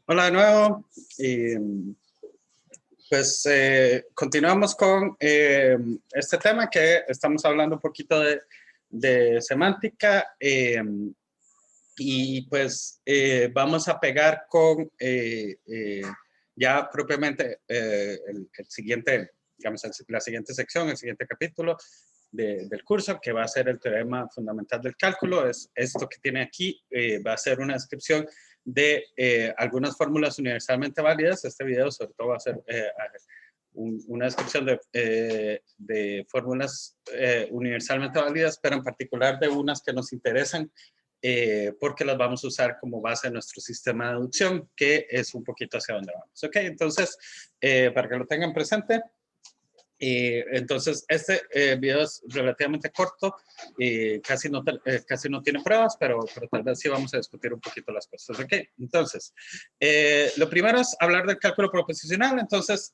Hola de nuevo. Continuamos con este tema que estamos hablando un poquito de semántica vamos a pegar con ya propiamente el siguiente, digamos, la siguiente sección, el siguiente capítulo del curso, que va a ser el teorema fundamental del cálculo. Es esto que tiene aquí, va a ser una descripción de algunas fórmulas universalmente válidas. Este video sobre todo va a ser una descripción de fórmulas universalmente válidas, pero en particular de unas que nos interesan porque las vamos a usar como base de nuestro sistema de deducción, que es un poquito hacia donde vamos. Ok, entonces, para que lo tengan presente, entonces, este video es relativamente corto, casi no tiene pruebas, pero tal vez sí vamos a discutir un poquito las cosas. Ok, entonces, lo primero es hablar del cálculo proposicional. Entonces,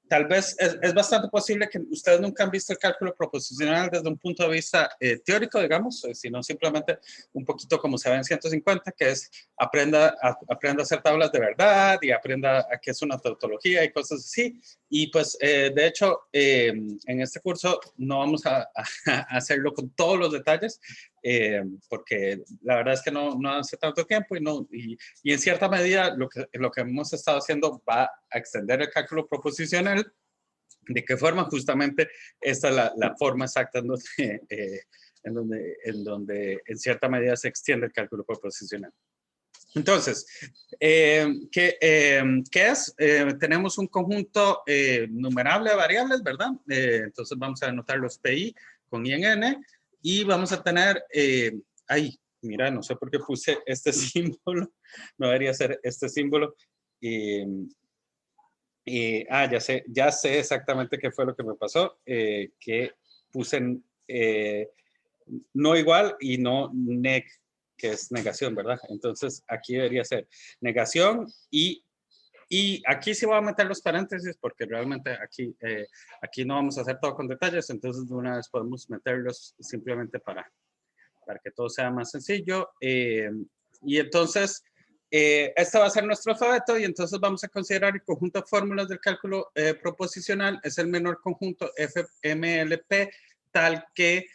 tal vez es bastante posible que ustedes nunca han visto el cálculo proposicional desde un punto de vista teórico, digamos, sino simplemente un poquito como se ve en 150, que es aprenda a hacer tablas de verdad y aprenda a qué es una tautología y cosas así. Y pues, de hecho, en este curso no vamos a hacerlo con todos los detalles, porque la verdad es que no hace tanto tiempo y en cierta medida lo que hemos estado haciendo va a extender el cálculo proposicional. ¿De qué forma? Justamente esta es la forma exacta en donde en cierta medida se extiende el cálculo proposicional. Entonces, ¿qué es? Tenemos un conjunto numerable de variables, ¿verdad? Entonces vamos a anotar los PI con I en N y vamos a tener, mira, no sé por qué puse este símbolo, no debería ser este símbolo. Ya sé exactamente qué fue lo que me pasó, que puse no igual y no neg, que es negación, ¿verdad? Entonces aquí debería ser negación y aquí sí voy a meter los paréntesis porque realmente aquí no vamos a hacer todo con detalles, entonces de una vez podemos meterlos simplemente para que todo sea más sencillo. Y entonces, este va a ser nuestro alfabeto y entonces vamos a considerar el conjunto de fórmulas del cálculo proposicional es el menor conjunto FMLP, tal que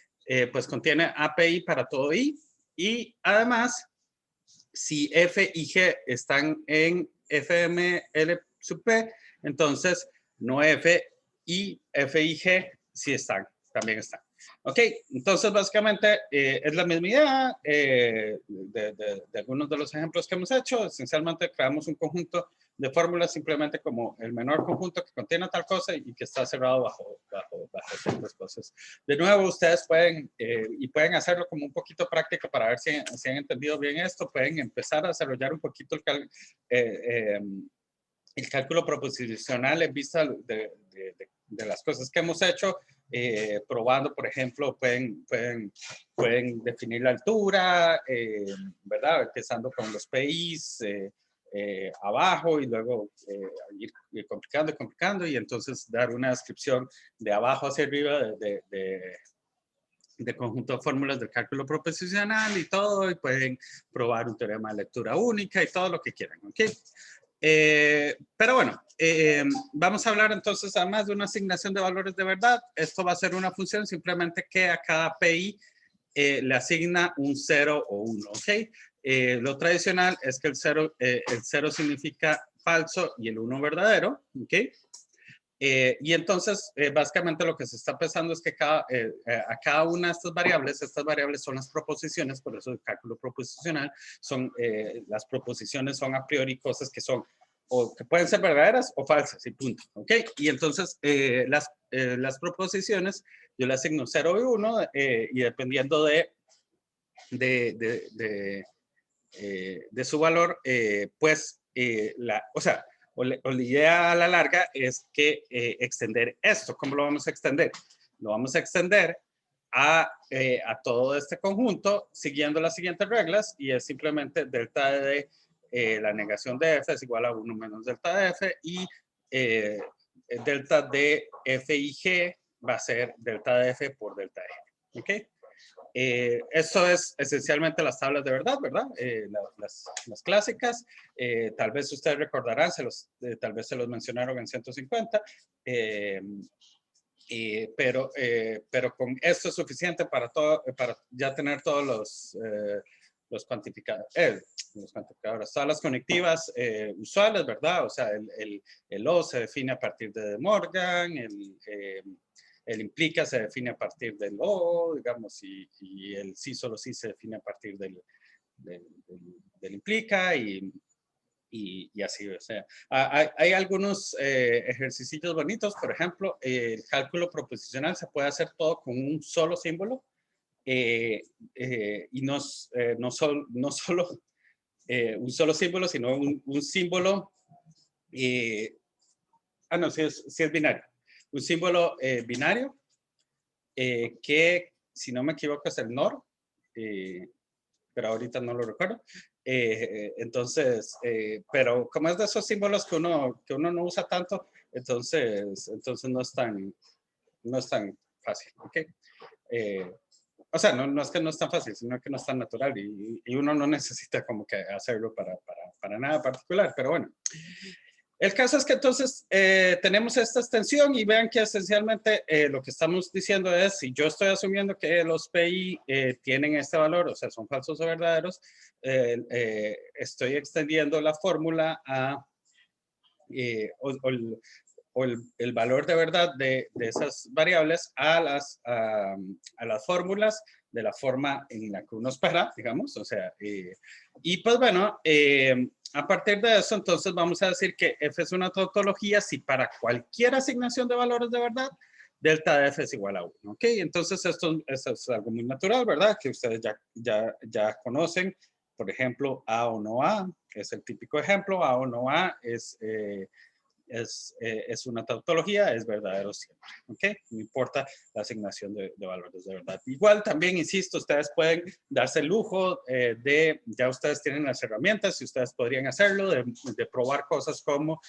pues contiene API para todo I. Y además, si F y G están en FML sub P, entonces no F y G sí también están. Ok, entonces básicamente es la misma idea de algunos de los ejemplos que hemos hecho. Esencialmente creamos un conjunto de fórmulas simplemente como el menor conjunto que contiene tal cosa y que está cerrado bajo ciertas cosas. De nuevo, ustedes pueden hacerlo como un poquito práctico para ver si han entendido bien esto. Pueden empezar a desarrollar un poquito el cálculo proposicional en vista de las cosas que hemos hecho, probando, por ejemplo, pueden definir la altura, ¿verdad? Empezando con los PIs abajo y luego ir complicando y entonces dar una descripción de abajo hacia arriba de conjunto de fórmulas del cálculo proposicional y todo, y pueden probar un teorema de lectura única y todo lo que quieran, ¿ok? Pero bueno, vamos a hablar entonces además de una asignación de valores de verdad. Esto va a ser una función simplemente que a cada PI le asigna un 0 o 1, ¿ok? Lo tradicional es que el 0 significa falso y el 1 verdadero, ¿ok? Y entonces, básicamente lo que se está pensando es que a cada una de estas variables son las proposiciones, por eso el cálculo proposicional las proposiciones son a priori cosas que son o que pueden ser verdaderas o falsas y punto, ¿ok? Y entonces las proposiciones yo le asigno 0 y 1 y dependiendo de su valor, o la idea a la larga es que extender esto. ¿Cómo lo vamos a extender? Lo vamos a extender a todo este conjunto siguiendo las siguientes reglas y es simplemente delta de la negación de f es igual a 1 menos delta de f y delta de f y g va a ser delta de f por delta de g. ¿Ok? Esto es esencialmente las tablas de verdad, ¿verdad? Las clásicas. Tal vez ustedes recordarán, tal vez se los mencionaron en 150. Pero con esto es suficiente para ya tener todos los cuantificadores, todas las conectivas usuales, ¿verdad? O sea, el O se define a partir de De Morgan, el implica se define a partir del O, digamos, y el sí solo sí se define a partir del implica y así, o sea, hay algunos ejercicios bonitos, por ejemplo, el cálculo proposicional se puede hacer todo con un solo símbolo y no solo un solo símbolo, sino un símbolo, no, sí es binario, un símbolo binario que, si no me equivoco, es el NOR, pero ahorita no lo recuerdo. Entonces, pero como es de esos símbolos que uno no usa tanto, entonces no es tan fácil, ¿ok? O sea, no es que no es tan fácil, sino que no es tan natural y uno no necesita como que hacerlo para nada particular, pero bueno. El caso es que entonces tenemos esta extensión y vean que esencialmente lo que estamos diciendo es, si yo estoy asumiendo que los PI tienen este valor, o sea, son falsos o verdaderos, estoy extendiendo la fórmula o el valor de verdad de esas variables a las fórmulas de la forma en la que uno espera, digamos, o sea, y pues bueno, a partir de eso, entonces vamos a decir que f es una tautología si para cualquier asignación de valores de verdad, delta de f es igual a 1, ¿ok? Entonces esto es algo muy natural, ¿verdad? Que ustedes ya conocen, por ejemplo, A o no A, es el típico ejemplo, A o no A es una tautología, es verdadero siempre, ¿ok? No importa la asignación de valores de verdad. Igual también, insisto, ustedes pueden darse el lujo ya ustedes tienen las herramientas y ustedes podrían hacerlo, de probar cosas como,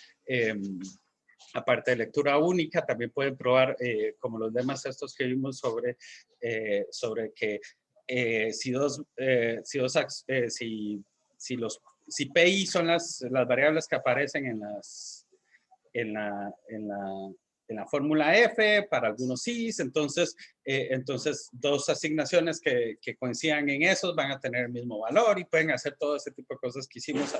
aparte de lectura única, también pueden probar como los demás estos que vimos sobre que si PI son las variables que aparecen en la fórmula F, para algunos sí, entonces dos asignaciones que coincidan en esos van a tener el mismo valor y pueden hacer todo ese tipo de cosas que hicimos,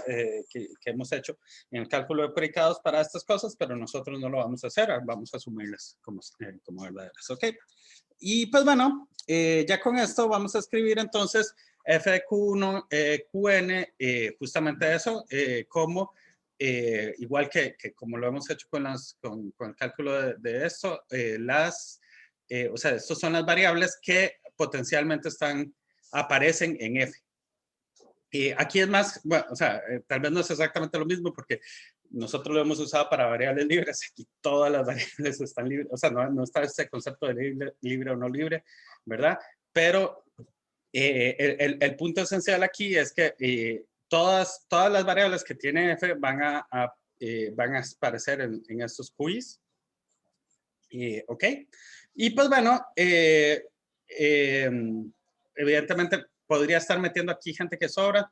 que hemos hecho en el cálculo de predicados para estas cosas, pero nosotros no lo vamos a hacer, vamos a asumirlas como verdaderas, ¿ok? Y pues bueno, ya con esto vamos a escribir entonces f de q1, qn, justamente eso, como igual que como lo hemos hecho con el cálculo de esto, o sea, estas son las variables que potencialmente aparecen en F. Aquí es más, bueno, o sea, tal vez no es exactamente lo mismo porque nosotros lo hemos usado para variables libres. Aquí todas las variables están libres, o sea, no está ese concepto de libre o no libre, ¿verdad? Pero el punto esencial aquí es que todas las variables que tiene F van a aparecer en estos quiz. ¿Ok? Y pues bueno, evidentemente podría estar metiendo aquí gente que sobra.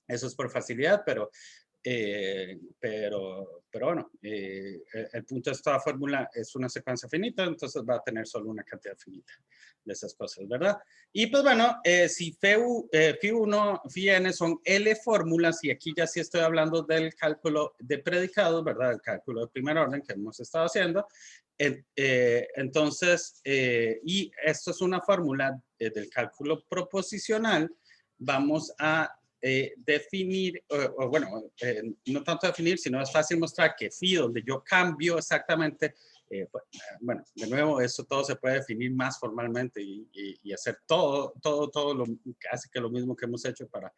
Eso es por facilidad, pero bueno, el punto de esta fórmula es una secuencia finita, entonces va a tener solo una cantidad finita de esas cosas, ¿verdad? Y pues bueno, si Phi1, Phi-n son L fórmulas, y aquí ya sí estoy hablando del cálculo de predicados, ¿verdad? El cálculo de primer orden que hemos estado haciendo. Entonces, y esto es una fórmula del cálculo proposicional, vamos a definir, no tanto definir, sino es fácil mostrar que phi, donde yo cambio exactamente, bueno, de nuevo, eso todo se puede definir más formalmente y hacer casi que lo mismo que hemos hecho para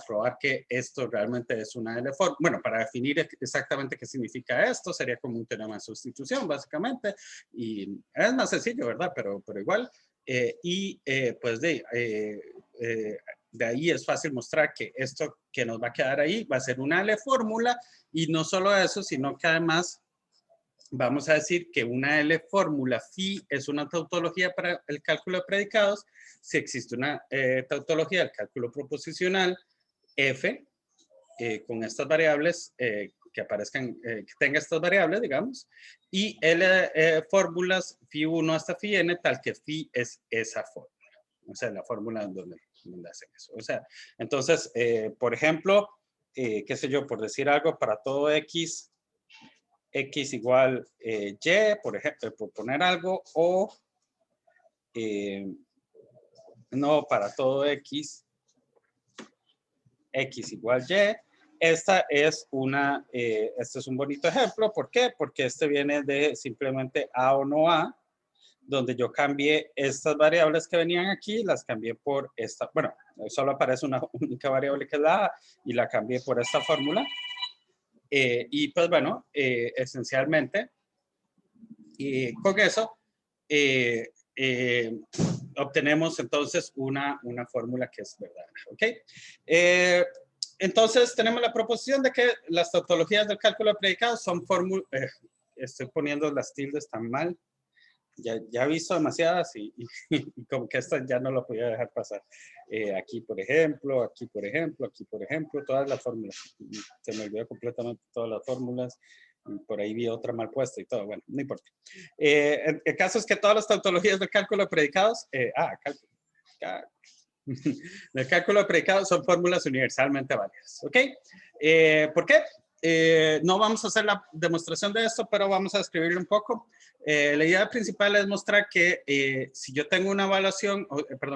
probar que esto realmente es una L forma. Bueno, para definir exactamente qué significa esto, sería como un teorema de sustitución, básicamente, y es más sencillo, ¿verdad? Pero igual, pues de ahí es fácil mostrar que esto que nos va a quedar ahí va a ser una L fórmula, y no solo eso, sino que además vamos a decir que una L fórmula phi es una tautología para el cálculo de predicados. Si existe una tautología del cálculo proposicional, F, con estas variables que aparezcan, que tenga estas variables, digamos, y L fórmulas phi 1 hasta phi n, tal que phi es esa fórmula. O sea, la fórmula donde hacen eso. O sea, entonces, por ejemplo, qué sé yo, por decir algo, para todo x igual y, por ejemplo, por poner algo, o no, para todo x igual y. Esta es este es un bonito ejemplo. ¿Por qué? Porque este viene de simplemente a o no a, donde yo cambié estas variables que venían aquí, las cambié por esta. Bueno, solo aparece una única variable que es la a, y la cambié por esta fórmula. Y pues bueno, esencialmente, con eso obtenemos entonces una fórmula que es verdadera. ¿Ok? Entonces tenemos la proposición de que las tautologías del cálculo de predicados son fórmulas. Estoy poniendo las tildes tan mal. Ya he visto demasiadas y como que esta ya no lo podía dejar pasar. Aquí, por ejemplo, aquí, por ejemplo, aquí, por ejemplo, todas las fórmulas. Se me olvidó completamente todas las fórmulas. Y por ahí vi otra mal puesta y todo. Bueno, no importa. El caso es que todas las tautologías del cálculo de predicados, del cálculo de predicados son fórmulas universalmente válidas. ¿Ok? ¿Por qué? No vamos a hacer la demostración de esto, pero vamos a escribirlo un poco. La idea principal es mostrar que si yo tengo una evaluación,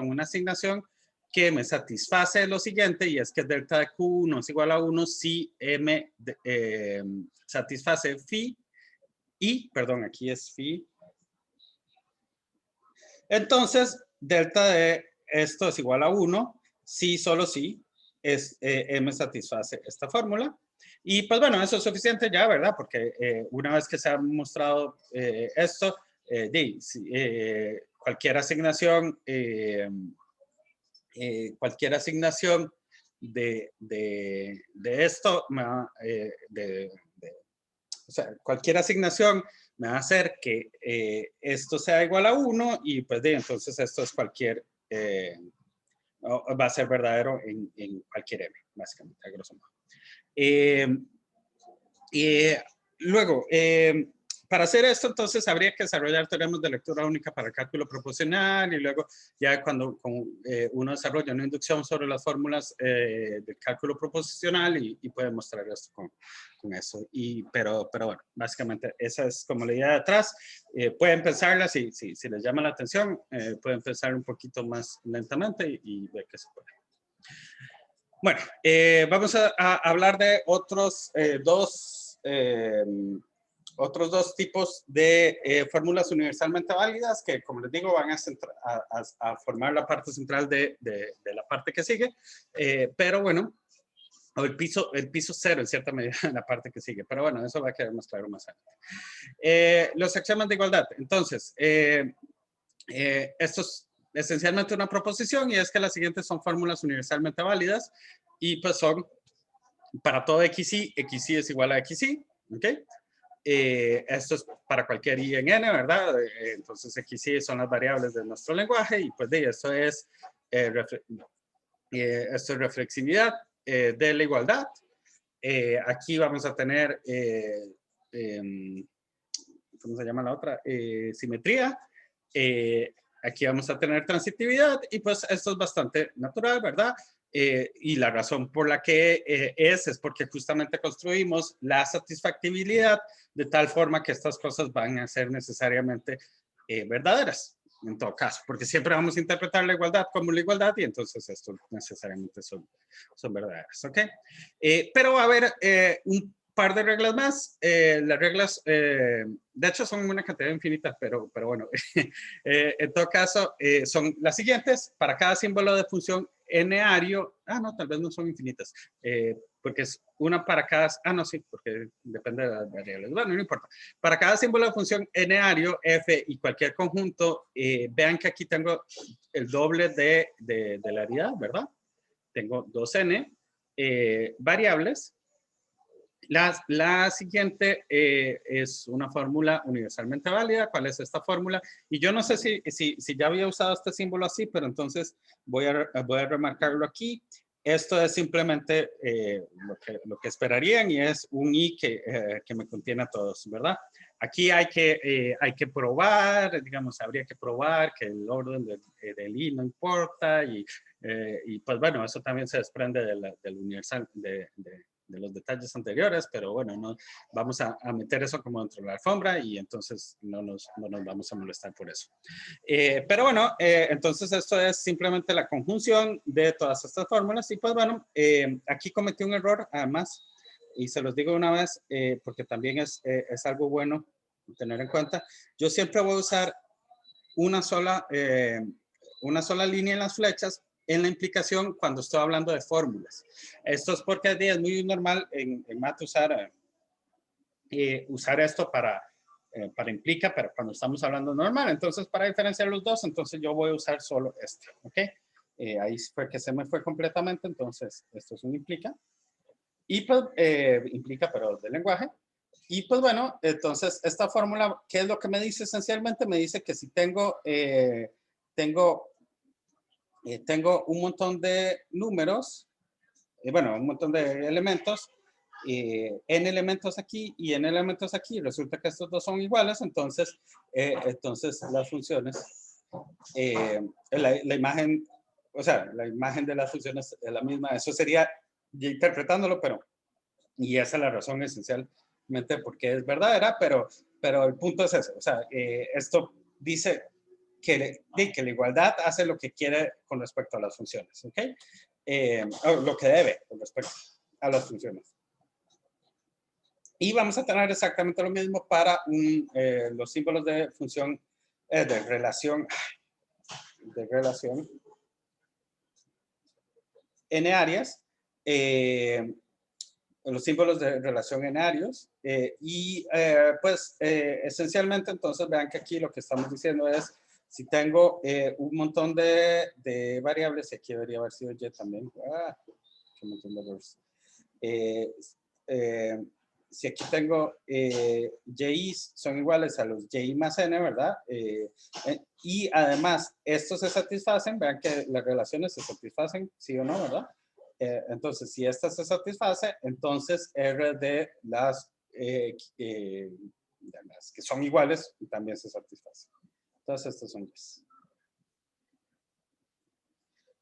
una asignación que me satisface lo siguiente, y es que delta de Q1 es igual a 1 si M satisface phi y, perdón, aquí es phi. Entonces, delta de esto es igual a 1 si, solo si, M satisface esta fórmula. Y pues bueno, eso es suficiente ya, ¿verdad? Porque una vez que se ha mostrado esto, cualquier asignación de esto, o sea, cualquier asignación me va a hacer que esto sea igual a 1 y pues entonces esto es cualquier, va a ser verdadero en cualquier M, básicamente, a grosso modo. Luego, para hacer esto, entonces, habría que desarrollar teoremas de lectura única para el cálculo proposicional y luego ya cuando uno desarrolla una inducción sobre las fórmulas del cálculo proposicional y puede mostrar esto con eso. Pero bueno, básicamente esa es como la idea de atrás. Pueden pensarla, si les llama la atención, pueden pensar un poquito más lentamente y ver qué se puede. Bueno, vamos a hablar de otros dos tipos de fórmulas universalmente válidas que, como les digo, van a formar la parte central de la parte que sigue. Pero bueno, el piso cero en cierta medida en la parte que sigue. Pero bueno, eso va a quedar más claro más adelante. Los axiomas de igualdad. Entonces, esto es esencialmente una proposición y es que las siguientes son fórmulas universalmente válidas y pues son para todo xy es igual a xy, ¿ok? Esto es para cualquier y en n, ¿verdad? Entonces xy son las variables de nuestro lenguaje y pues esto es reflexividad de la igualdad. Aquí vamos a tener, ¿cómo se llama la otra? Simetría. Aquí vamos a tener transitividad y pues esto es bastante natural, ¿verdad? Y la razón por la que es porque justamente construimos la satisfactibilidad de tal forma que estas cosas van a ser necesariamente verdaderas, en todo caso, porque siempre vamos a interpretar la igualdad como la igualdad y entonces esto necesariamente son verdaderas, ¿ok? Pero va a haber un par de reglas más. Las reglas, de hecho, son una cantidad infinita, pero bueno, en todo caso, son las siguientes. Para cada símbolo de función n-ario, no, tal vez no son infinitas, porque es una para cada, no, sí, porque depende de las variables. Bueno, no importa. Para cada símbolo de función n-ario, f y cualquier conjunto, vean que aquí tengo el doble de la aridad, ¿verdad? Tengo 2n variables. La siguiente es una fórmula universalmente válida. ¿Cuál es esta fórmula? Y yo no sé si ya había usado este símbolo así, pero entonces voy a remarcarlo aquí. Esto es simplemente lo que esperarían y es un i que me contiene a todos, ¿verdad? Aquí hay que probar, digamos, habría que probar que el orden del i no importa y pues bueno, eso también se desprende del universal, de los detalles anteriores, pero bueno, no, vamos a meter eso como dentro de la alfombra y entonces no nos vamos a molestar por eso. Pero bueno, entonces esto es simplemente la conjunción de todas estas fórmulas y pues bueno, aquí cometí un error además y se los digo una vez porque también es algo bueno tener en cuenta. Yo siempre voy a usar una sola línea en las flechas en la implicación cuando estoy hablando de fórmulas. Esto es porque es muy normal en Math usar esto para implica, pero cuando estamos hablando normal. Entonces, para diferenciar los dos, entonces yo voy a usar solo este, ¿ok? Ahí fue que se me fue completamente, entonces esto es un implica. Y pues implica, pero del lenguaje. Y pues bueno, entonces esta fórmula, ¿qué es lo que me dice esencialmente? Me dice que si tengo un montón de números, bueno, un montón de elementos, n elementos aquí y n elementos aquí, resulta que estos dos son iguales, entonces las funciones, la imagen, o sea, la imagen de las funciones es la misma, eso sería interpretándolo, pero, y esa es la razón esencialmente porque es verdadera, pero el punto es ese, o sea, esto dice que la igualdad hace lo que quiere con respecto a las funciones, ¿ok? Lo que debe con respecto a las funciones. Y vamos a tener exactamente lo mismo para los símbolos de función, de relación n áreas, los símbolos de relación n áreos, pues esencialmente entonces vean que aquí lo que estamos diciendo es si tengo un montón de variables, y aquí debería haber sido y también, qué montón de errores. Si aquí tengo y son iguales a los y más n, ¿verdad? Y además estos se satisfacen, vean que las relaciones se satisfacen, sí o no, ¿verdad? Entonces, si esta se satisface, entonces R de las que son iguales también se satisface. Entonces, estos son yes.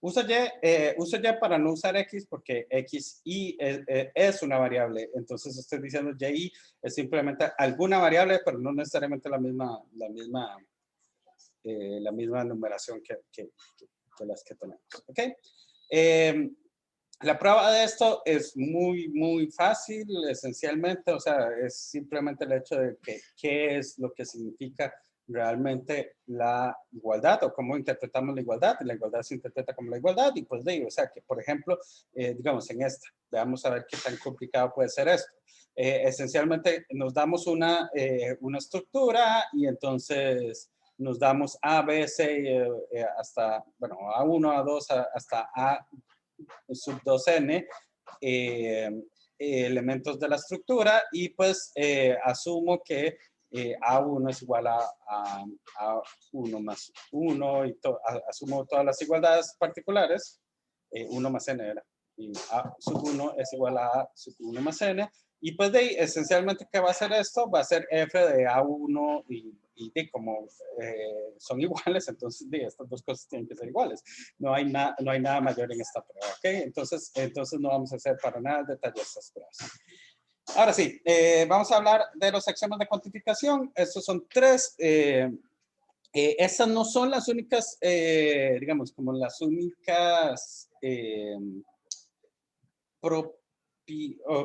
Uso Y para no usar X porque X y es una variable. Entonces estoy diciendo Y es simplemente alguna variable, pero no necesariamente la misma numeración que las que tenemos. ¿Ok? La prueba de esto es muy fácil, esencialmente. O sea, es simplemente el hecho de que qué es lo que significa realmente la igualdad o cómo interpretamos la igualdad. La igualdad se interpreta como la igualdad y pues digo, o sea que por ejemplo, digamos en esta, veamos a ver qué tan complicado puede ser esto. Esencialmente nos damos una estructura y entonces nos damos A, B, C hasta, bueno, A1, A2, hasta A sub 2n elementos de la estructura y pues asumo que A1 es igual a 1 más 1 y asumo todas las igualdades particulares, 1 más n era, y A sub 1 es igual a A sub 1 más n, y pues de ahí esencialmente ¿qué va a hacer esto? Va a ser f de A1 y como son iguales, entonces estas dos cosas tienen que ser iguales. No hay nada mayor en esta prueba, ¿ok? Entonces no vamos a hacer para nada detalle de estas pruebas. Ahora sí, vamos a hablar de los axiomas de cuantificación. Estos son tres. Estas no son las únicas, digamos, como las únicas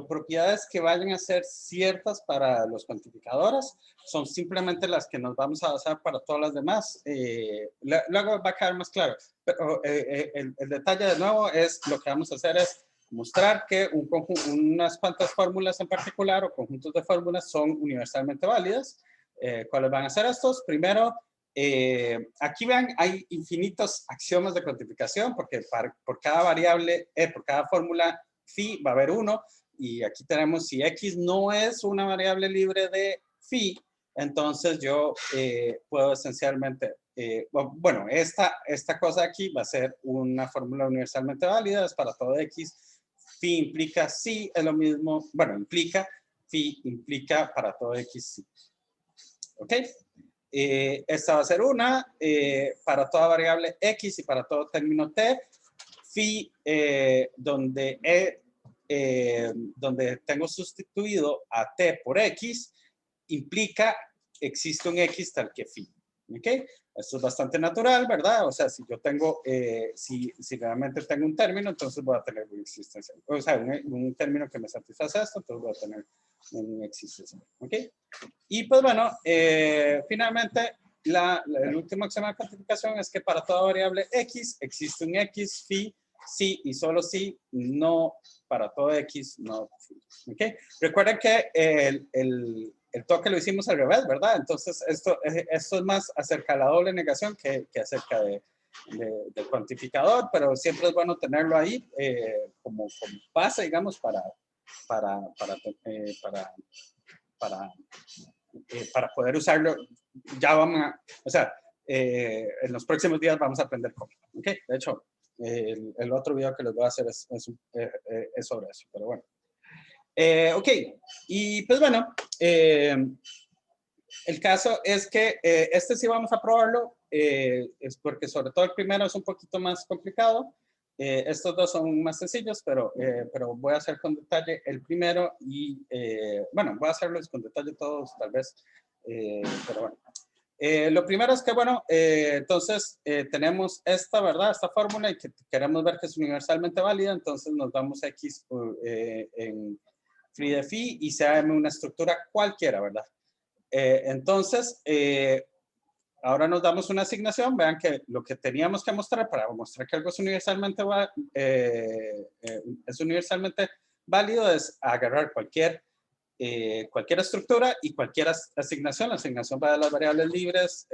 propiedades que vayan a ser ciertas para los cuantificadores, son simplemente las que nos vamos a basar para todas las demás. Luego va a quedar más claro, pero el detalle de nuevo es lo que vamos a hacer es mostrar que unas cuantas fórmulas en particular o conjuntos de fórmulas son universalmente válidas. ¿Cuáles van a ser estos? Primero, aquí vean, hay infinitos axiomas de cuantificación porque por cada variable, por cada fórmula phi va a haber uno, y aquí tenemos si X no es una variable libre de phi, entonces yo puedo esencialmente, bueno, esta cosa aquí va a ser una fórmula universalmente válida, es para todo X. Phi implica sí, es lo mismo, bueno, implica, phi implica para todo X sí. ¿Ok? Esta va a ser una para toda variable X y para todo término T. Phi, donde tengo sustituido a T por X, implica existe un X tal que phi. ¿Ok? Esto es bastante natural, ¿verdad? O sea, si yo tengo, si realmente tengo un término, entonces voy a tener una existencia. O sea, un término que me satisface esto, entonces voy a tener una existencia. ¿Ok? Y pues bueno, finalmente, el último axioma de cuantificación es que para toda variable X existe un X, phi, sí y solo sí, no para todo X, no phi. ¿Ok? Recuerden que el toque lo hicimos al revés, ¿verdad? Entonces, esto es más acerca de la doble negación que acerca del cuantificador, pero siempre es bueno tenerlo ahí como base, digamos, para poder usarlo. Ya vamos a, o sea, en los próximos días vamos a aprender cómo. ¿Ok? De hecho, el otro video que les voy a hacer es sobre eso, pero bueno. Ok, y pues bueno, el caso es que este sí vamos a probarlo, es porque sobre todo el primero es un poquito más complicado. Estos dos son más sencillos, pero voy a hacer con detalle el primero y, bueno, voy a hacerlos con detalle todos, tal vez, pero bueno. Lo primero es que, bueno, entonces tenemos esta, ¿verdad? Esta fórmula y que queremos ver que es universalmente válida, entonces nos damos X en free de phi y sea M una estructura cualquiera, ¿verdad? Entonces, ahora nos damos una asignación. Vean que lo que teníamos que mostrar para mostrar que algo es universalmente válido es agarrar cualquier estructura y cualquier asignación. La asignación va de las variables libres,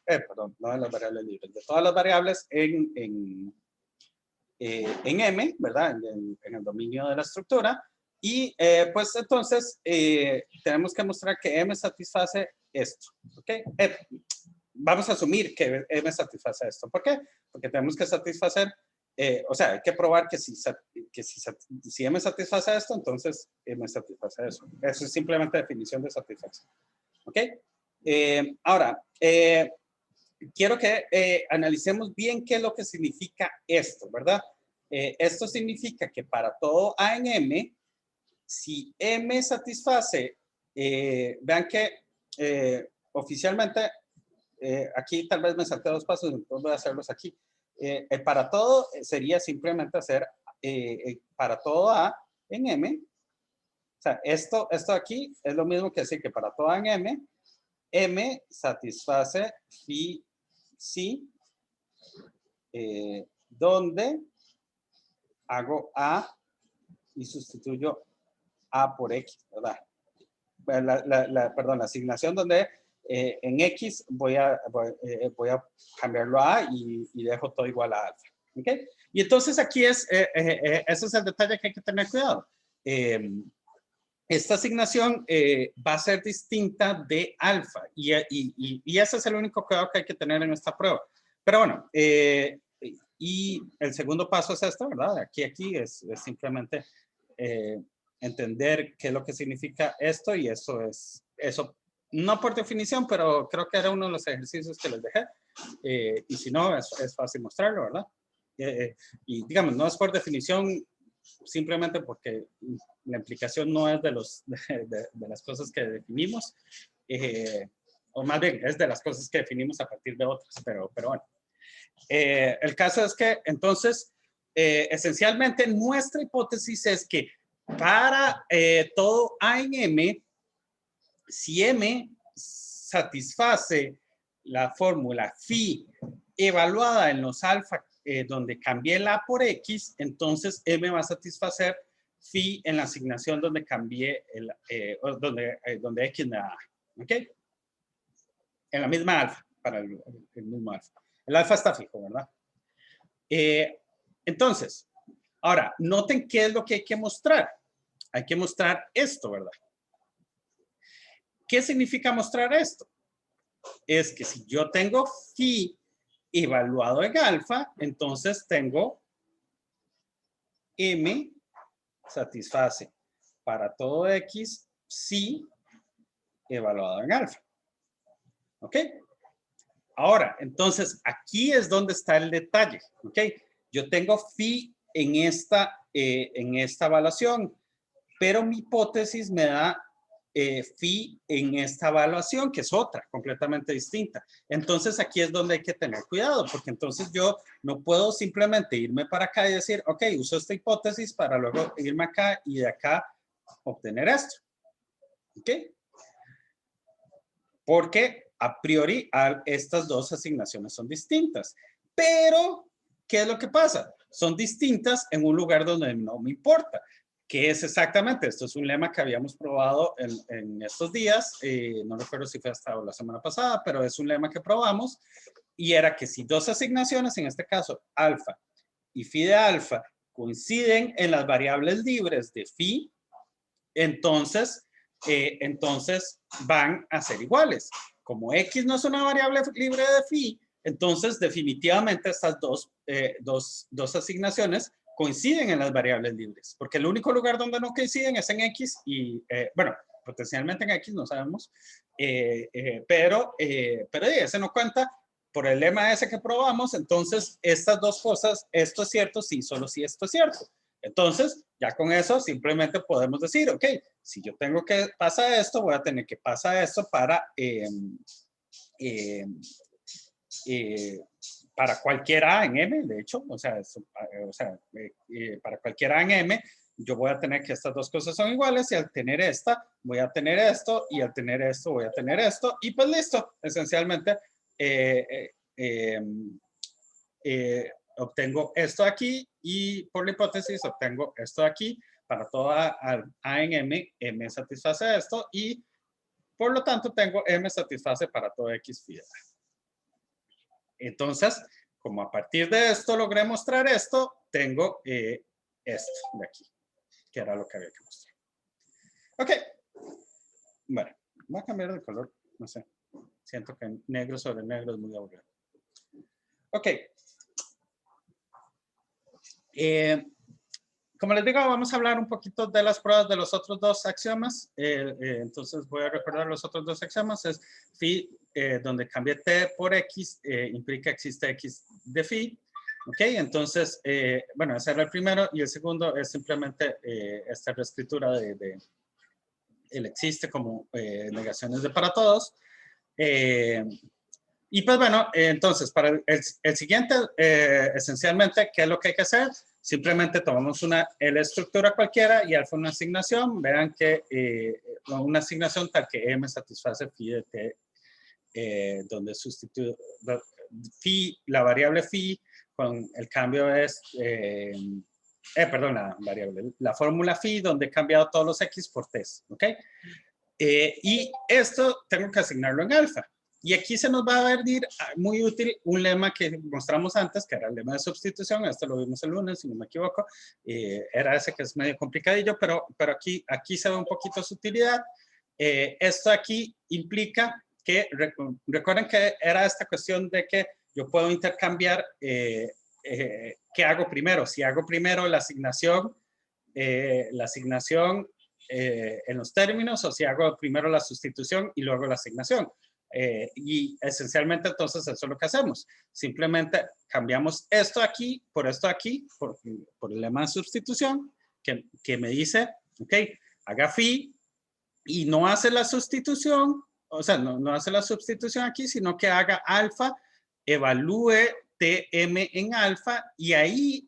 perdón, no de las variables libres, de todas las variables en M, ¿verdad? En el dominio de la estructura. Y pues entonces tenemos que mostrar que M satisface esto. ¿Ok? Vamos a asumir que M satisface esto. ¿Por qué? Porque tenemos que satisfacer, o sea, hay que probar que si M satisface esto, entonces M satisface eso. Eso es simplemente definición de satisfacción. ¿Ok? Ahora, quiero que analicemos bien qué es lo que significa esto, ¿verdad? Esto significa que para todo A en M, si M satisface, vean que oficialmente, aquí tal vez me salté dos pasos, entonces voy a hacerlos aquí. Para todo sería simplemente hacer para todo A en M. O sea, esto aquí es lo mismo que decir que para todo A en M, M satisface phi sí, donde hago A y sustituyo A por X, ¿verdad? Perdón, la asignación donde en X voy a cambiarlo a A y dejo todo igual a alfa. ¿Ok? Y entonces aquí ese es el detalle que hay que tener cuidado. Esta asignación va a ser distinta de alfa y ese es el único cuidado que hay que tener en esta prueba. Pero bueno, y el segundo paso es esto, ¿verdad? Aquí es simplemente entender qué es lo que significa esto y eso no por definición, pero creo que era uno de los ejercicios que les dejé. Y si no, es fácil mostrarlo, ¿verdad? Y digamos, no es por definición, simplemente porque la implicación no es de las cosas que definimos, o más bien es de las cosas que definimos a partir de otras, pero bueno. El caso es que entonces, esencialmente nuestra hipótesis es que para todo A en M, si M satisface la fórmula phi evaluada en los alfa, donde cambié la A por X, entonces M va a satisfacer phi en la asignación donde cambié donde X me da A. ¿Ok? En la misma alfa, para el mismo alfa. El alfa está fijo, ¿verdad? Entonces, ahora, noten qué es lo que hay que mostrar. hay que mostrar esto, ¿verdad? ¿Qué significa mostrar esto? Es que si yo tengo phi evaluado en alfa, entonces tengo m satisface para todo x psi evaluado en alfa. ¿Ok? Ahora, entonces, aquí es donde está el detalle. ¿Ok? Yo tengo phi en esta evaluación, pero mi hipótesis me da phi en esta evaluación, que es otra, completamente distinta. Entonces, aquí es donde hay que tener cuidado, porque entonces yo no puedo simplemente irme para acá y decir, ok, uso esta hipótesis para luego irme acá y de acá obtener esto. ¿Ok? Porque a priori estas dos asignaciones son distintas. Pero, ¿qué es lo que pasa? Son distintas en un lugar donde no me importa. ¿Qué es exactamente? Esto es un lema que habíamos probado en estos días. No recuerdo si fue hasta la semana pasada, pero es un lema que probamos. Y era que si dos asignaciones, en este caso alfa y phi de alfa, coinciden en las variables libres de phi, entonces van a ser iguales. Como x no es una variable libre de phi, entonces definitivamente estas dos asignaciones coinciden en las variables libres, porque el único lugar donde no coinciden es en x y, bueno, potencialmente en x, no sabemos, pero ese no cuenta por el lema ese que probamos. Entonces estas dos cosas, esto es cierto, sí, solo si esto es cierto. Entonces, ya con eso simplemente podemos decir, ok, si yo tengo que pasar esto, voy a tener que pasar esto para cualquier A en M, de hecho, para cualquier A en M, yo voy a tener que estas dos cosas son iguales, y al tener esta, voy a tener esto, y al tener esto, voy a tener esto, y pues listo, esencialmente obtengo esto aquí, y por la hipótesis obtengo esto aquí. Para toda A en M, M satisface esto, y por lo tanto tengo M satisface para todo X phi de A. Entonces, como a partir de esto logré mostrar esto, tengo esto de aquí, que era lo que había que mostrar. Ok. Bueno, voy a cambiar de color, no sé. Siento que negro sobre negro es muy aburrido. Ok. Como les digo, vamos a hablar un poquito de las pruebas de los otros dos axiomas. Entonces voy a recordar los otros dos axiomas. Es phi, donde cambié t por x, implica existe x de phi. Ok, entonces, bueno, ese era el primero. Y el segundo es simplemente esta reescritura de el existe como negaciones de para todos. Y pues bueno, entonces, para el siguiente, esencialmente, ¿qué es lo que hay que hacer? Simplemente tomamos una L estructura cualquiera y alfa una asignación. Vean que una asignación tal que M satisface phi de t, donde sustituye phi, la variable phi, con el cambio es, perdón, la fórmula phi, donde he cambiado todos los x por t, ¿ok? Y esto tengo que asignarlo en alfa. Y aquí se nos va a venir muy útil un lema que mostramos antes, que era el lema de sustitución. Esto lo vimos el lunes, si no me equivoco. Era ese que es medio complicadillo, pero aquí se ve un poquito su utilidad. Esto aquí implica que, recuerden que era esta cuestión de que yo puedo intercambiar qué hago primero. Si hago primero la asignación en los términos, o si hago primero la sustitución y luego la asignación. Y esencialmente entonces eso es lo que hacemos. Simplemente cambiamos esto aquí, por el lema de sustitución, que me dice, ok, haga phi, y no hace la sustitución, o sea, no hace la sustitución aquí, sino que haga alfa, evalúe tm en alfa, y ahí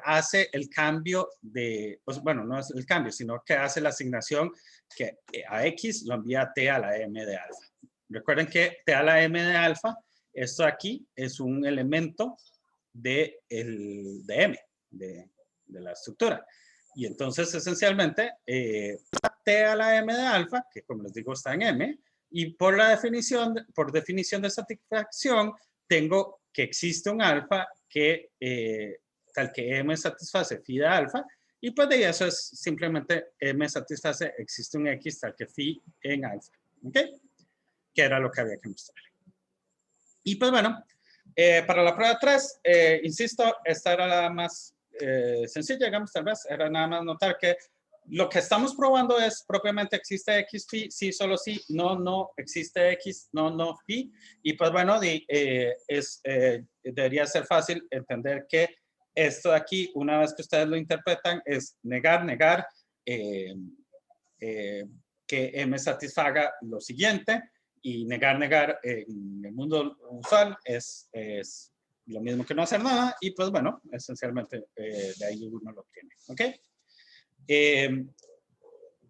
hace el cambio de, pues, bueno, no es el cambio, sino que hace la asignación que a x lo envía a t a la m de alfa. Recuerden que t a la m de alfa, esto aquí es un elemento de m, de la estructura. Y entonces, esencialmente, t a la m de alfa, que como les digo está en m, y por definición de satisfacción, tengo que existe un alfa que tal que m satisface phi de alfa, Y pues de eso es simplemente me satisface, existe un X tal que phi en alfa. ¿Ok? Que era lo que había que mostrar. Y pues bueno, para la prueba 3, insisto, esta era la más sencilla, digamos, tal vez, era nada más notar que lo que estamos probando es propiamente existe X phi, sí, solo sí, no, no, existe X, no, no, phi. Y pues bueno, debería ser fácil entender que esto de aquí, una vez que ustedes lo interpretan, es negar que M satisfaga lo siguiente, y negar en el mundo usual es lo mismo que no hacer nada, y pues bueno, esencialmente de ahí uno lo obtiene. ¿Ok?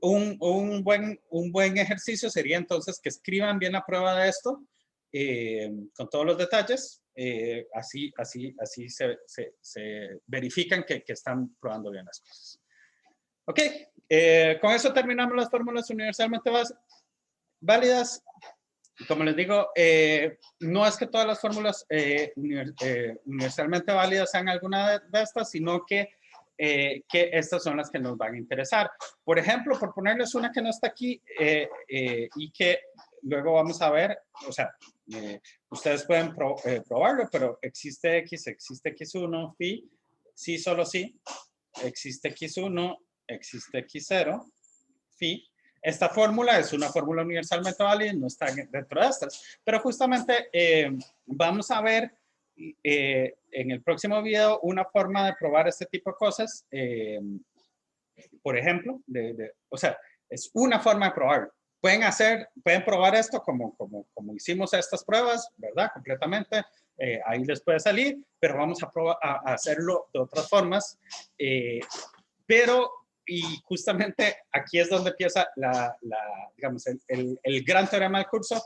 Un buen ejercicio sería entonces que escriban bien la prueba de esto, con todos los detalles, así se verifican que están probando bien las cosas. Ok, con eso terminamos las fórmulas universalmente válidas. Como les digo, no es que todas las fórmulas universalmente válidas sean alguna de estas, sino que estas son las que nos van a interesar. Por ejemplo, por ponerles una que no está aquí y que luego vamos a ver, o sea, ustedes pueden probarlo, pero existe X, existe X1, phi, sí, solo sí, existe X1, existe X0, phi. Esta fórmula es una fórmula universalmente válida y no está dentro de estas, pero justamente vamos a ver en el próximo video una forma de probar este tipo de cosas. Por ejemplo, o sea, es una forma de probarlo. Pueden probar esto como hicimos estas pruebas, ¿verdad? Completamente. Ahí les puede salir, pero vamos a hacerlo de otras formas. Y justamente aquí es donde empieza digamos, el gran teorema del curso,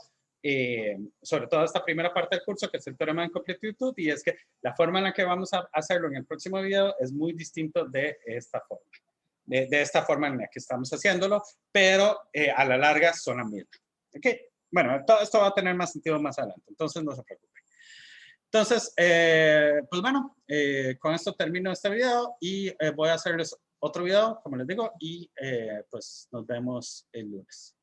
sobre todo esta primera parte del curso, que es el teorema de incompletitud, y es que la forma en la que vamos a hacerlo en el próximo video es muy distinto de esta forma. De esta forma en la que estamos haciéndolo, pero a la larga son la misma. ¿Ok? Bueno, todo esto va a tener más sentido más adelante, entonces no se preocupen. Entonces, pues bueno, con esto termino este video y voy a hacerles otro video, como les digo, y pues nos vemos el lunes.